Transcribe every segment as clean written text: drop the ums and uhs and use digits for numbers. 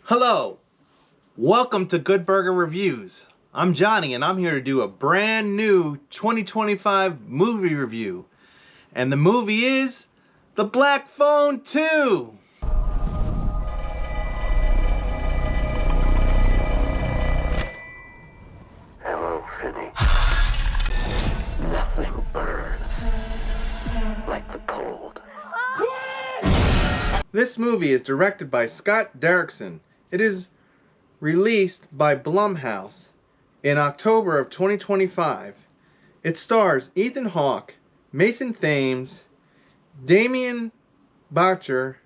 Hello, welcome to Good Burger Reviews. I'm Johnny and I'm here to do a brand new 2025 movie review. And the movie is The Black Phone 2. Hello, Finny. Nothing burns like the cold. This movie is directed by Scott Derrickson. It is released by Blumhouse in October of 2025. It stars Ethan Hawke, Mason Thames, Damien Boucher,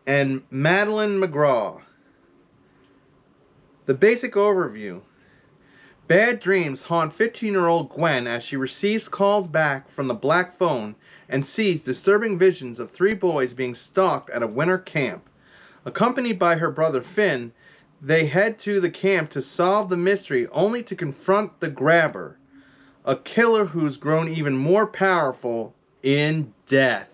and Madeline McGraw. The basic overview. Bad dreams haunt 15-year-old Gwen as she receives calls back from the Black Phone and sees disturbing visions of three boys being stalked at a winter camp. Accompanied by her brother Finn, they head to the camp to solve the mystery, only to confront the Grabber, a killer who's grown even more powerful in death.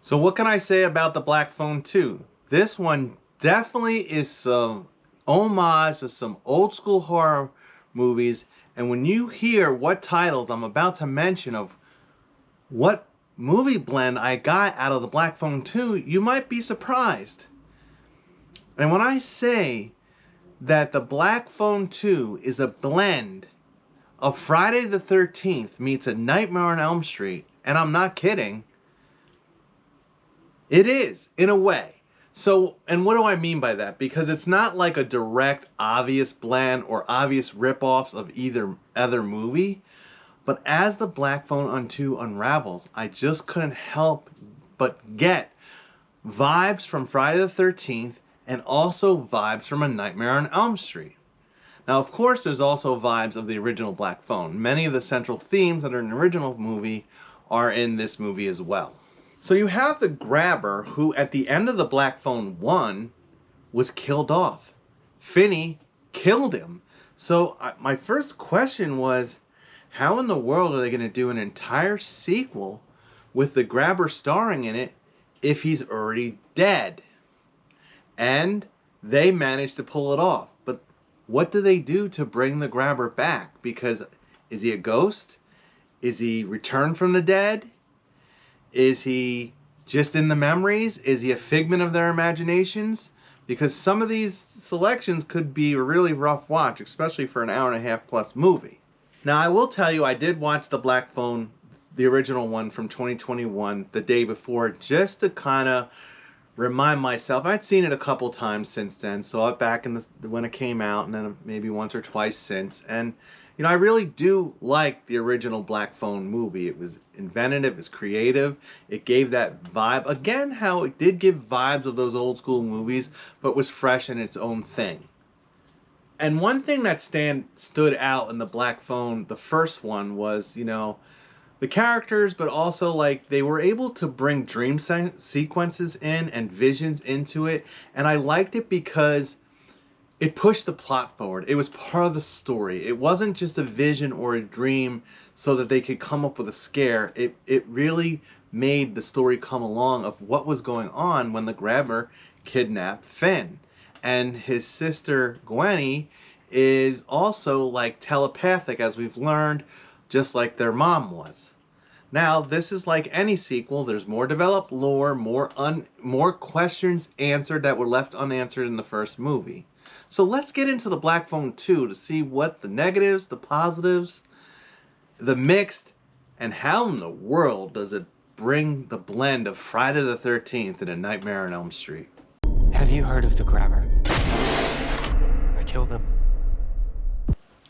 So what can I say about The Black Phone 2? This one definitely is some homage to some old school horror movies, and when you hear what titles I'm about to mention of what movie blend I got out of The Black Phone 2, you might be surprised. And when I say that The Black Phone 2 is a blend of Friday the 13th meets A Nightmare on Elm Street, and I'm not kidding, it is, in a way. So, and what do I mean by that? Because it's not like a direct, obvious blend or obvious ripoffs of either other movie. But as The Black Phone 2 unravels, I just couldn't help but get vibes from Friday the 13th and also vibes from A Nightmare on Elm Street. Now, of course, there's also vibes of the original Black Phone. Many of the central themes that are in the original movie are in this movie as well. So you have the Grabber, who at the end of The Black Phone 1 was killed off. Finney killed him. So my first question was, how in the world are they going to do an entire sequel with the Grabber starring in it if he's already dead? And they managed to pull it off. But what do they do to bring the Grabber back? Because is he a ghost? Is he returned from the dead? Is he just in the memories? Is he a figment of their imaginations? Because some of these selections could be a really rough watch, especially for an hour and a half plus movie. Now, I will tell you, I did watch The Black Phone, the original one from 2021, the day before, just to kind of remind myself. I'd seen it a couple times since then, saw it back in when it came out, and then maybe once or twice since. And, you know, I really do like the original Black Phone movie. It was inventive, it was creative, it gave that vibe. Again, how it did give vibes of those old school movies, but was fresh in its own thing. And one thing that stood out in the Black Phone, the first one, was, you know, the characters, but also like they were able to bring dream sequences in and visions into it. And I liked it because it pushed the plot forward. It was part of the story. It wasn't just a vision or a dream so that they could come up with a scare. It really made the story come along of what was going on when the Grabber kidnapped Finn. And his sister Gwenny is also like telepathic, as we've learned, just like their mom was. Now, this is like any sequel. There's more developed lore, more questions answered that were left unanswered in the first movie. So let's get into The Black Phone 2 to see what the negatives, the positives, the mixed, and how in the world does it bring the blend of Friday the 13th and A Nightmare on Elm Street. Have you heard of the Grabber? I killed him.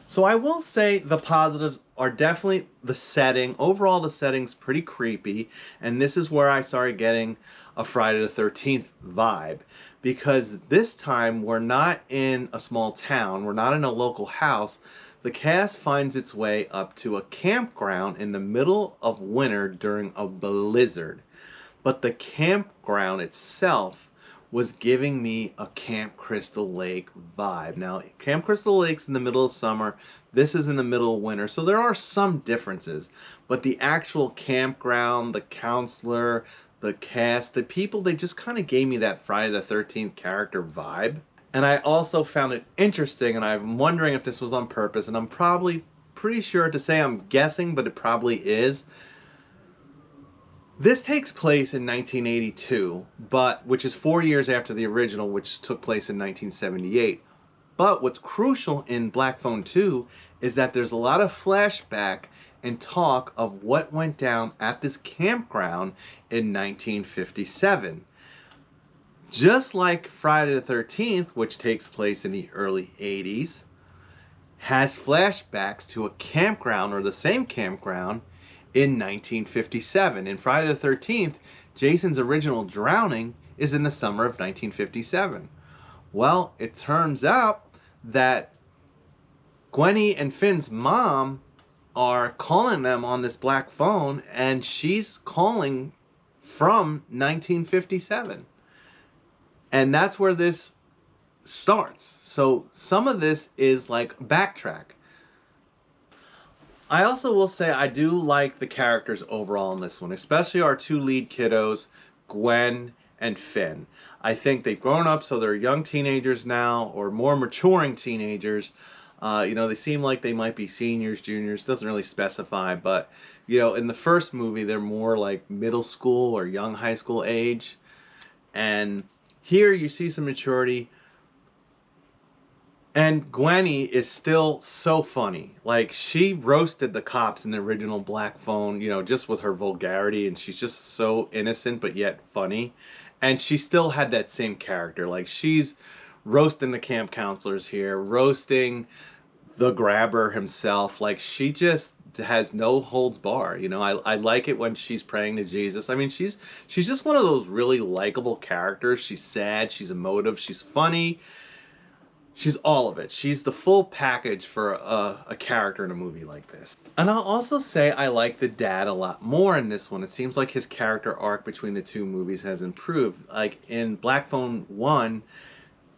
So I will say the positives are definitely the setting. Overall, the setting's pretty creepy, and this is where I started getting a Friday the 13th vibe, because this time we're not in a small town, we're not in a local house. The cast finds its way up to a campground in the middle of winter during a blizzard. But the campground itself was giving me a Camp Crystal Lake vibe. Now, Camp Crystal Lake's in the middle of summer. This is in the middle of winter. So there are some differences. But the actual campground, the counselor, the cast, the people, they just kind of gave me that Friday the 13th character vibe. And I also found it interesting, and I'm wondering if this was on purpose, and I'm probably pretty sure to say I'm guessing, but it probably is. This takes place in 1982, but which is 4 years after the original, which took place in 1978. But what's crucial in Black Phone 2 is that there's a lot of flashback and talk of what went down at this campground in 1957. Just like Friday the 13th, which takes place in the early 80s, has flashbacks to a campground, or the same campground, in 1957. In Friday the 13th, Jason's original drowning is in the summer of 1957. Well, it turns out that Gwenny and Finn's mom are calling them on this black phone, and she's calling from 1957. And that's where this starts. So some of this is like backtrack. I also will say I do like the characters overall in this one, especially our two lead kiddos, Gwen and Finn. I think they've grown up, so they're young teenagers now, or more maturing teenagers. They seem like they might be seniors, juniors, doesn't really specify, but, in the first movie, they're more like middle school or young high school age. And here you see some maturity. And Gwenny is still so funny. Like, she roasted the cops in the original Black Phone, just with her vulgarity, and she's just so innocent but yet funny. And she still had that same character. Like, she's roasting the camp counselors here, roasting the grabber himself. Like, she just has no holds bar. I like it when she's praying to Jesus. I mean, she's just one of those really likable characters. She's sad, she's emotive, she's funny. She's all of it. She's the full package for a character in a movie like this. And I'll also say I like the dad a lot more in this one. It seems like his character arc between the two movies has improved. Like in Black Phone 1,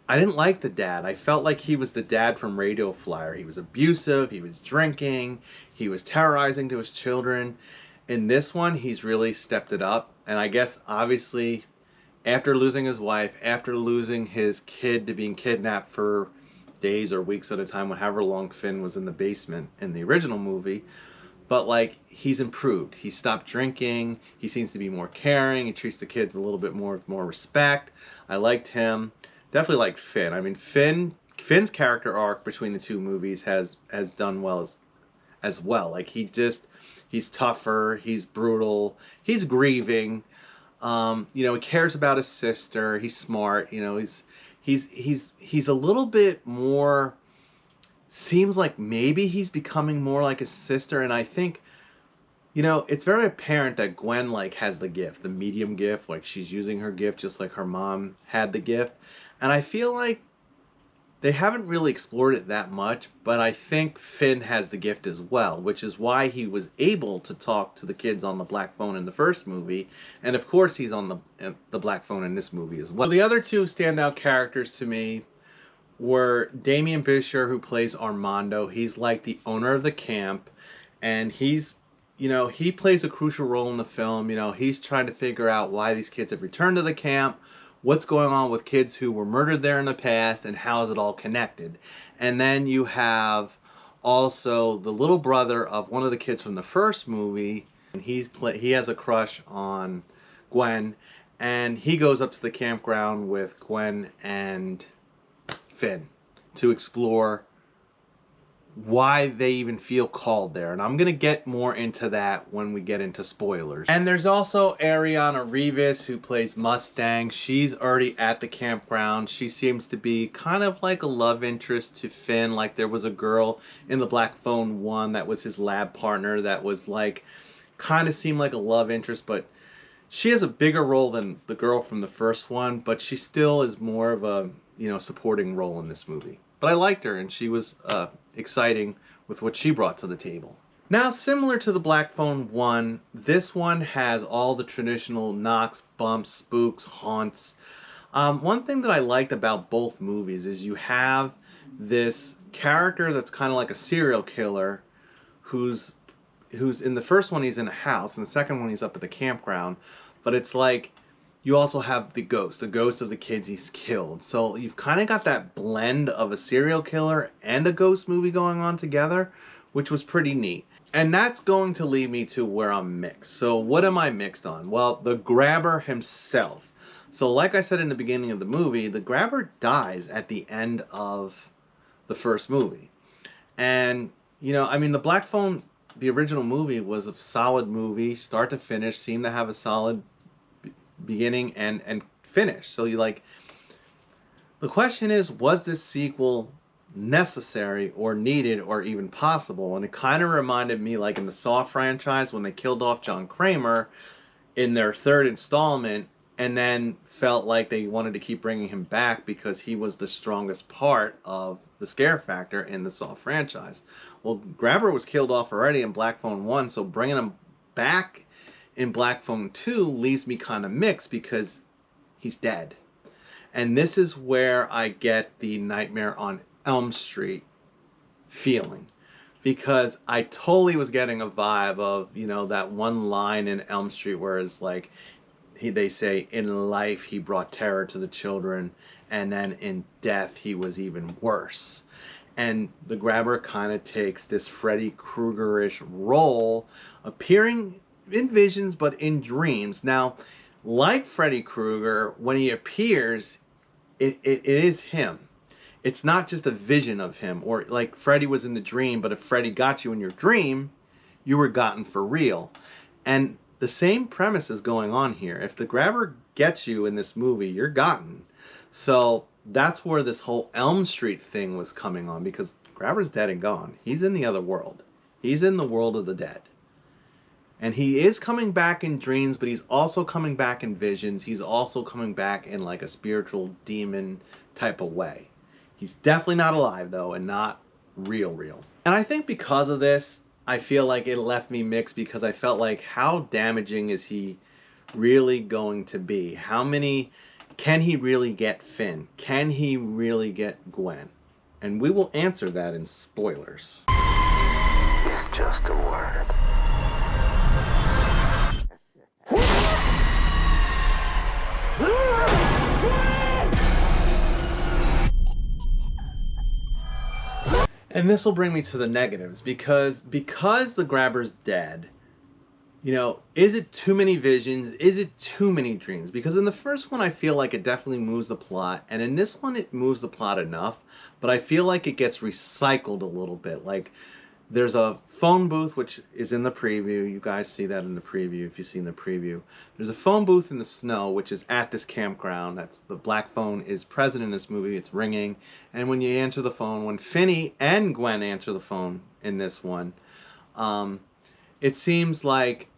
I didn't like the dad. I felt like he was the dad from Radio Flyer. He was abusive, he was drinking, he was terrorizing to his children. In this one, he's really stepped it up. And I guess, obviously, after losing his wife, after losing his kid to being kidnapped for days or weeks at a time, however long Finn was in the basement in the original movie, but like, he's improved. He stopped drinking. He seems to be more caring. He treats the kids a little bit more with more respect. I liked him. Definitely liked Finn. I mean, Finn's character arc between the two movies has done well as well. Like, he's tougher. He's brutal. He's grieving. He cares about his sister. He's smart. He's a little bit more. Seems like maybe he's becoming more like his sister, and I think, it's very apparent that Gwen has the gift, the medium gift. Like, she's using her gift just like her mom had the gift, and I feel like they haven't really explored it that much, but I think Finn has the gift as well, which is why he was able to talk to the kids on the Black Phone in the first movie, and of course he's on the Black Phone in this movie as well. The other two standout characters to me were Damian Bisher, who plays Armando. He's like the owner of the camp, and he plays a crucial role in the film. He's trying to figure out why these kids have returned to the camp, what's going on with kids who were murdered there in the past, and how is it all connected. And then you have also the little brother of one of the kids from the first movie, and he has a crush on Gwen, and he goes up to the campground with Gwen and Finn to explore why they even feel called there. And I'm going to get more into that when we get into spoilers. And there's also Ariana Rivas, who plays Mustang. She's already at the campground. She seems to be kind of like a love interest to Finn. Like, there was a girl in the Black Phone 1 that was his lab partner that was kind of seemed like a love interest, but she has a bigger role than the girl from the first one, but she still is more of a, supporting role in this movie. But I liked her, and she was exciting with what she brought to the table. Now, similar to the Black Phone 1, this one has all the traditional knocks, bumps, spooks, haunts. One thing that I liked about both movies is you have this character that's kind of like a serial killer who's in the first one he's in a house, and the second one he's up at the campground. but it's like you also have the ghost of the kids he's killed. So you've kind of got that blend of a serial killer and a ghost movie going on together, which was pretty neat. And that's going to lead me to where I'm mixed. So what am I mixed on? Well, the grabber himself. So like I said in the beginning of the movie, the grabber dies at the end of the first movie. And, you know, I mean, the Black Phone, the original movie, was a solid movie, start to finish, seemed to have a solid beginning and finish. So you like, the question is, was this sequel necessary or needed or even possible? And it kind of reminded me, like in the Saw franchise, when they killed off John Kramer in their third installment, and then felt like they wanted to keep bringing him back because he was the strongest part of the scare factor in the Saw franchise. Well, Grabber was killed off already in Black Phone 1, so bringing him back in Black Phone 2 leaves me kind of mixed because he's dead. And this is where I get the Nightmare on Elm Street feeling. Because I totally was getting a vibe of, you know, that one line in Elm Street where it's like, they say, in life he brought terror to the children, and then in death he was even worse. And the grabber kind of takes this Freddy Krueger-ish role, appearing in visions but in dreams. Now, like Freddy Krueger, when he appears, it is him. It's not just a vision of him, or like Freddy was in the dream, but if Freddy got you in your dream, you were gotten for real. And the same premise is going on here. If the grabber gets you in this movie, you're gotten. So that's where this whole Elm Street thing was coming on, because grabber's dead and gone. He's in the other world. He's in the world of the dead. And he is coming back in dreams, but he's also coming back in visions. He's also coming back in like a spiritual demon type of way. He's definitely not alive though, and not real. And I think because of this, I feel like it left me mixed, because I felt like, how damaging is he really going to be? How many, can he really get Finn? Can he really get Gwen? And we will answer that in spoilers. It's just a word. And this will bring me to the negatives, because the grabber's dead, you know, is it too many visions? Is it too many dreams? Because in the first one, I feel like it definitely moves the plot, and in this one, it moves the plot enough, but I feel like it gets recycled a little bit. Like, there's a phone booth, which is in the preview. You guys see that in the preview if you've seen the preview. There's a phone booth in the snow, which is at this campground. That's the Black Phone is present in this movie. It's ringing. And when you answer the phone, when Finney and Gwen answer the phone in this one, it seems like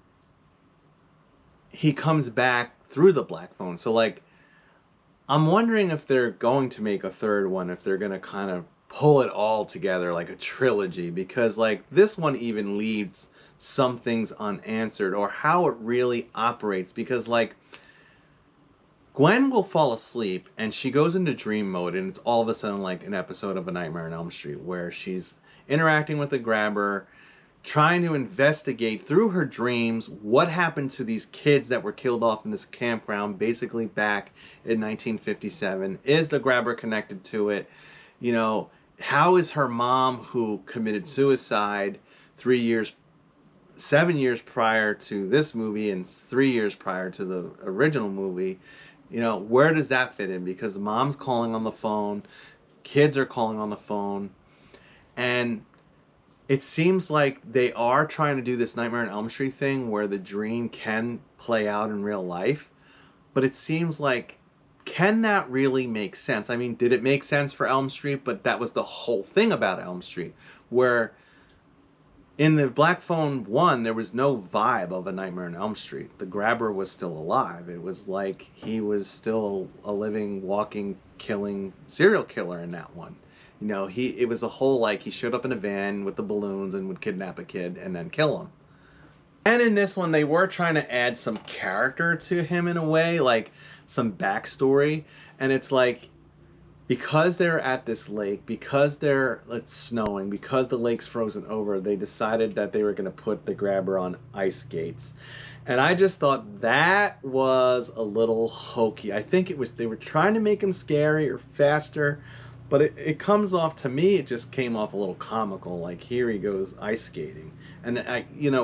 he comes back through the Black Phone. So, like, I'm wondering if they're going to make a third one, if they're going to kind of pull it all together like a trilogy, because like this one even leaves some things unanswered, or how it really operates, because like Gwen will fall asleep and she goes into dream mode, and it's all of a sudden like an episode of A Nightmare on Elm Street where she's interacting with the grabber, trying to investigate through her dreams what happened to these kids that were killed off in this campground basically back in 1957. Is the grabber connected to it? You know, how is her mom, who committed suicide 7 years prior to this movie and 3 years prior to the original movie, you know, where does that fit in? Because the mom's calling on the phone, kids are calling on the phone, and it seems like they are trying to do this Nightmare on Elm Street thing where the dream can play out in real life, but it seems like, can that really make sense? I mean, did it make sense for Elm Street? But that was the whole thing about Elm Street, where in the Black Phone 1, there was no vibe of A Nightmare on Elm Street. The grabber was still alive. It was like he was still a living, walking, killing serial killer in that one. You know, it was a whole, like, he showed up in a van with the balloons and would kidnap a kid and then kill him. And in this one, they were trying to add some character to him in a way, like some backstory. And it's like, because they're at this lake, because it's snowing, because the lake's frozen over, they decided that they were going to put the grabber on ice skates. And I just thought that was a little hokey. I think it was they were trying to make him scary or faster, but it comes off to me. It just came off a little comical. Like here he goes ice skating, and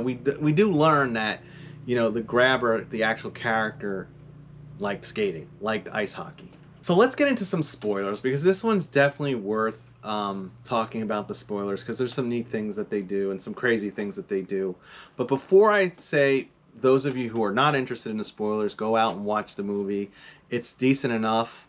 we do learn that the grabber, the actual character, liked skating, liked ice hockey. So let's get into some spoilers because this one's definitely worth talking about the spoilers because there's some neat things that they do and some crazy things that they do. But before I say those of you who are not interested in the spoilers, go out and watch the movie. It's decent enough.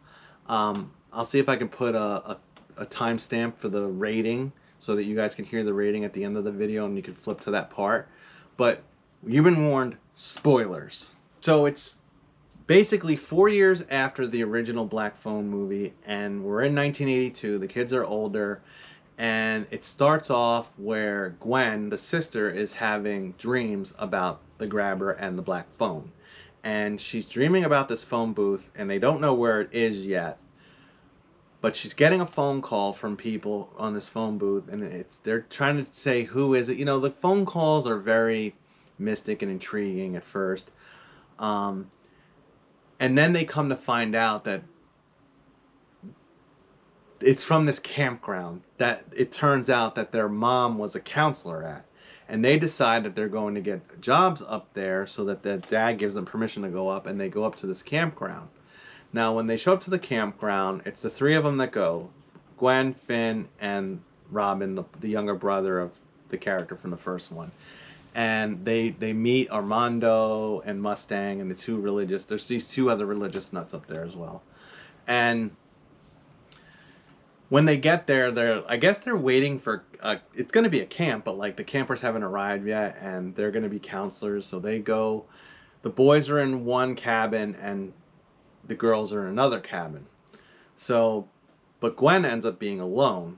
I'll see if I can put a timestamp for the rating so that you guys can hear the rating at the end of the video and you can flip to that part. But you've been warned, spoilers. So it's basically 4 years after the original Black Phone movie, and we're in 1982. The kids are older, and it starts off where Gwen, the sister, is having dreams about the grabber and the black phone. And she's dreaming about this phone booth, and they don't know where it is yet. But she's getting a phone call from people on this phone booth, and they're trying to say, who is it? The phone calls are very mystic and intriguing at first. And then they come to find out that it's from this campground that it turns out that their mom was a counselor at. And they decide that they're going to get jobs up there so that their dad gives them permission to go up, and they go up to this campground. Now, when they show up to the campground, it's the three of them that go. Gwen, Finn, and Robin, the younger brother of the character from the first one. And they meet Armando and Mustang and the two religious. There's these two other religious nuts up there as well. And when they get there, I guess they're waiting for it's going to be a camp, but like the campers haven't arrived yet, and they're going to be counselors. So they go. The boys are in one cabin and the girls are in another cabin. So, but Gwen ends up being alone.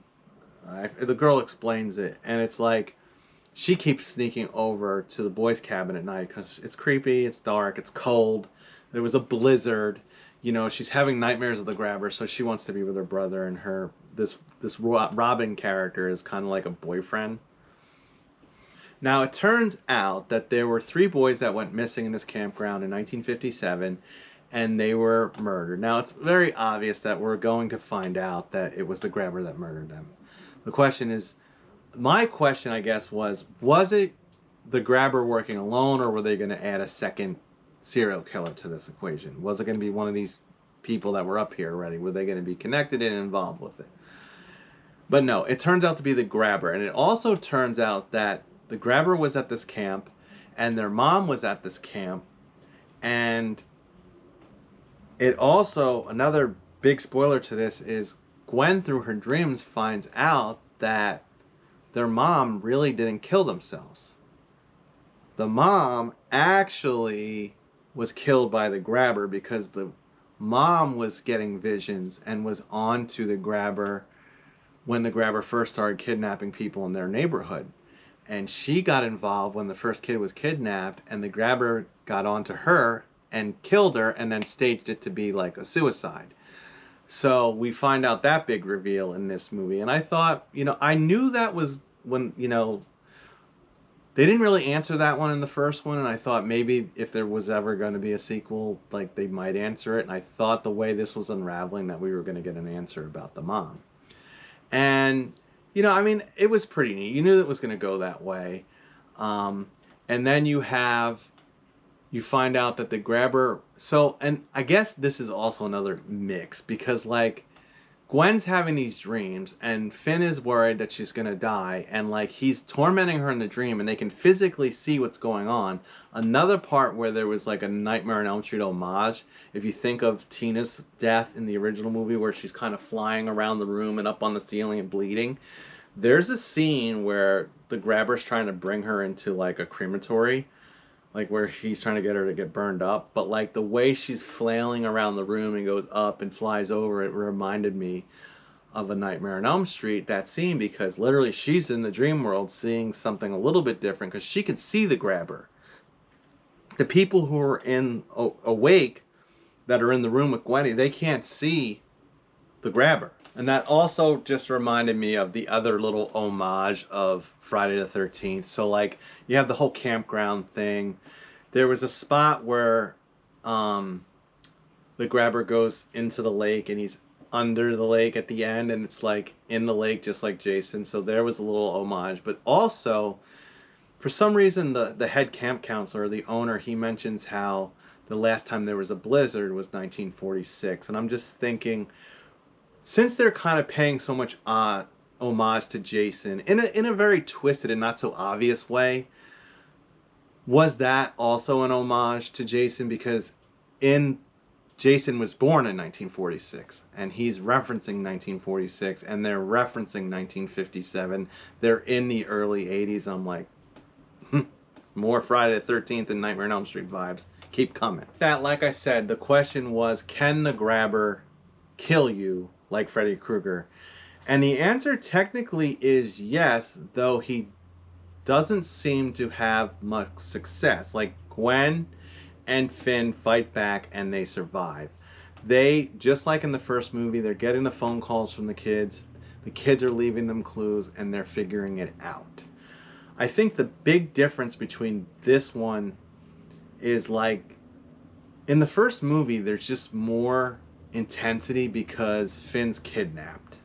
The girl explains it, and it's like, she keeps sneaking over to the boys' cabin at night because it's creepy, it's dark, it's cold. There was a blizzard. She's having nightmares of the grabber, so she wants to be with her brother, and this Robin character is kind of like a boyfriend. Now, it turns out that there were 3 boys that went missing in this campground in 1957, and they were murdered. Now, it's very obvious that we're going to find out that it was the grabber that murdered them. The question is, my question, I guess, was it the grabber working alone, or were they going to add a second serial killer to this equation? Was it going to be one of these people that were up here already? Were they going to be connected and involved with it? But no, it turns out to be the grabber. And it also turns out that the grabber was at this camp, and their mom was at this camp. And it also, another big spoiler to this is Gwen, through her dreams, finds out that their mom really didn't kill themselves. The mom actually was killed by the grabber because the mom was getting visions and was on to the grabber when the grabber first started kidnapping people in their neighborhood. And she got involved when the first kid was kidnapped, and the grabber got onto her and killed her and then staged it to be like a suicide. So we find out that big reveal in this movie. And I thought, I knew that was when, they didn't really answer that one in the first one. And I thought maybe if there was ever going to be a sequel, like they might answer it. And I thought the way this was unraveling that we were going to get an answer about the mom. And, it was pretty neat. You knew it was going to go that way. And then you find out that the grabber, and I guess this is also another mix because like Gwen's having these dreams and Finn is worried that she's going to die, and like he's tormenting her in the dream and they can physically see what's going on. Another part where there was like a Nightmare on Elm Street homage, if you think of Tina's death in the original movie where she's kind of flying around the room and up on the ceiling and bleeding. There's a scene where the grabber's trying to bring her into like a crematory, like where he's trying to get her to get burned up, but like the way she's flailing around the room and goes up and flies over, it reminded me of A Nightmare on Elm Street, that scene, because literally she's in the dream world seeing something a little bit different because she could see the grabber. The people who are awake that are in the room with Gwenny, they can't see the grabber. And that also just reminded me of the other little homage of Friday the 13th. So like you have the whole campground thing. There was a spot where the grabber goes into the lake and he's under the lake at the end, and it's like in the lake just like Jason. So there was a little homage. But also, for some reason, the head camp counselor, the owner, he mentions how the last time there was a blizzard was 1946. And I'm just thinking, since they're kind of paying so much homage to Jason in a very twisted and not so obvious way, was that also an homage to Jason? Because Jason was born in 1946, and he's referencing 1946, and they're referencing 1957. They're in the early 80s. I'm like, more Friday the 13th and Nightmare on Elm Street vibes. Keep coming. That, like I said, the question was, can the grabber kill you like Freddy Krueger? And the answer technically is yes, though he doesn't seem to have much success. Like, Gwen and Finn fight back and they survive. They, just like in the first movie, they're getting the phone calls from the kids. The kids are leaving them clues and they're figuring it out. I think the big difference between this one is, like, in the first movie, there's just more intensity because Finn's kidnapped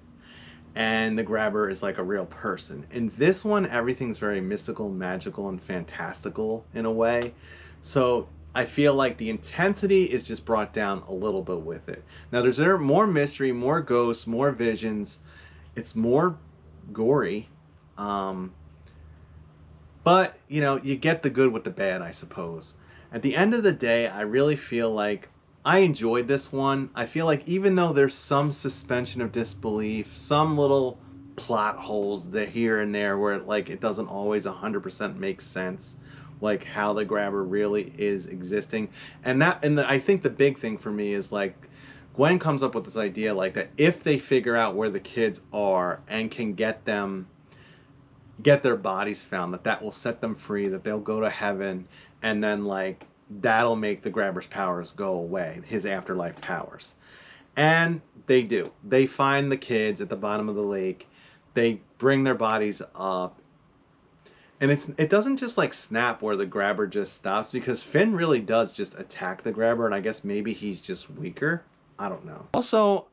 and the grabber is like a real person. In this one, everything's very mystical, magical, and fantastical in a way. So I feel like the intensity is just brought down a little bit with it. Now, there's more mystery, more ghosts, more visions. It's more gory. But, you know, you get the good with the bad, I suppose. At the end of the day, I really feel like I enjoyed this one. I feel like even though there's some suspension of disbelief, some little plot holes that here and there where it doesn't always 100% make sense, like how the grabber really is existing. I think the big thing for me is, like, Gwen comes up with this idea like that if they figure out where the kids are and can get their bodies found, that will set them free, that they'll go to heaven, and then, like, that'll make the grabber's powers go away, his afterlife powers. And they do. They find the kids at the bottom of the lake. They bring their bodies up. And it doesn't just, like, snap where the grabber just stops, because Finn really does just attack the grabber, and I guess maybe he's just weaker. I don't know. Also,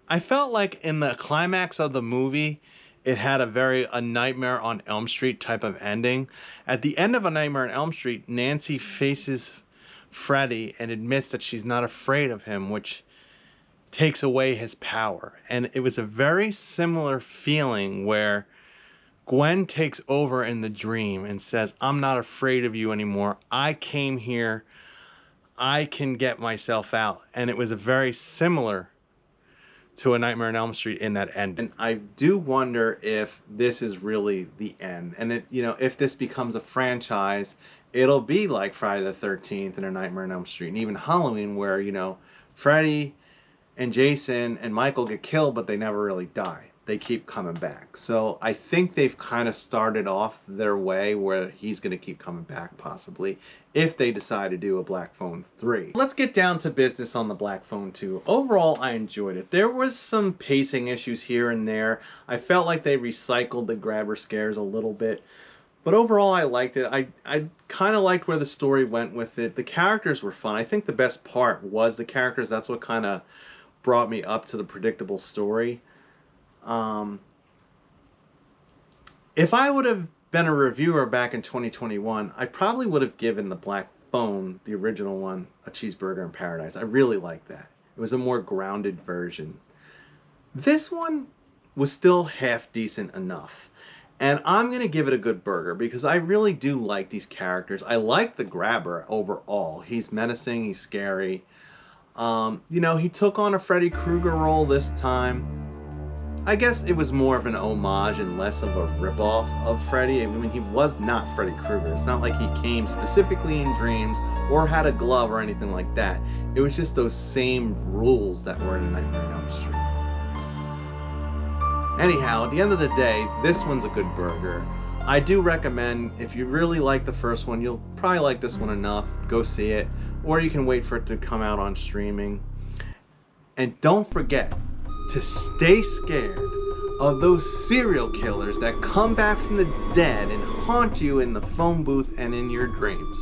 I felt like in the climax of the movie, it had a Nightmare on Elm Street type of ending. At the end of A Nightmare on Elm Street, Nancy faces Freddy and admits that she's not afraid of him, which takes away his power. And it was a very similar feeling where Gwen takes over in the dream and says, I'm not afraid of you anymore. I came here. I can get myself out. And it was a very similar to A Nightmare on Elm Street in that end. And I do wonder if this is really the end. And if this becomes a franchise, it'll be like Friday the 13th and A Nightmare on Elm Street and even Halloween, where, Freddy and Jason and Michael get killed, but they never really die. They keep coming back. So I think they've kind of started off their way where he's going to keep coming back, possibly, if they decide to do a Black Phone 3. Let's get down to business on the Black Phone 2. Overall, I enjoyed it. There was some pacing issues here and there. I felt like they recycled the grabber scares a little bit. But overall, I liked it. I kind of liked where the story went with it. The characters were fun. I think the best part was the characters. That's what kind of brought me up to the predictable story. If I would have been a reviewer back in 2021, I probably would have given the Black Phone, the original one, a cheeseburger in paradise. I really liked that. It was a more grounded version. This one was still half decent enough. And I'm going to give it a good burger because I really do like these characters. I like the grabber overall. He's menacing, he's scary. He took on a Freddy Krueger role this time. I guess it was more of an homage and less of a ripoff of Freddy. I mean, he was not Freddy Krueger. It's not like he came specifically in dreams or had a glove or anything like that. It was just those same rules that were in A Nightmare on Elm Street. Anyhow, at the end of the day, this one's a good burger. I do recommend, if you really like the first one, you'll probably like this one enough. Go see it. Or you can wait for it to come out on streaming. And don't forget, to stay scared of those serial killers that come back from the dead and haunt you in the phone booth and in your dreams.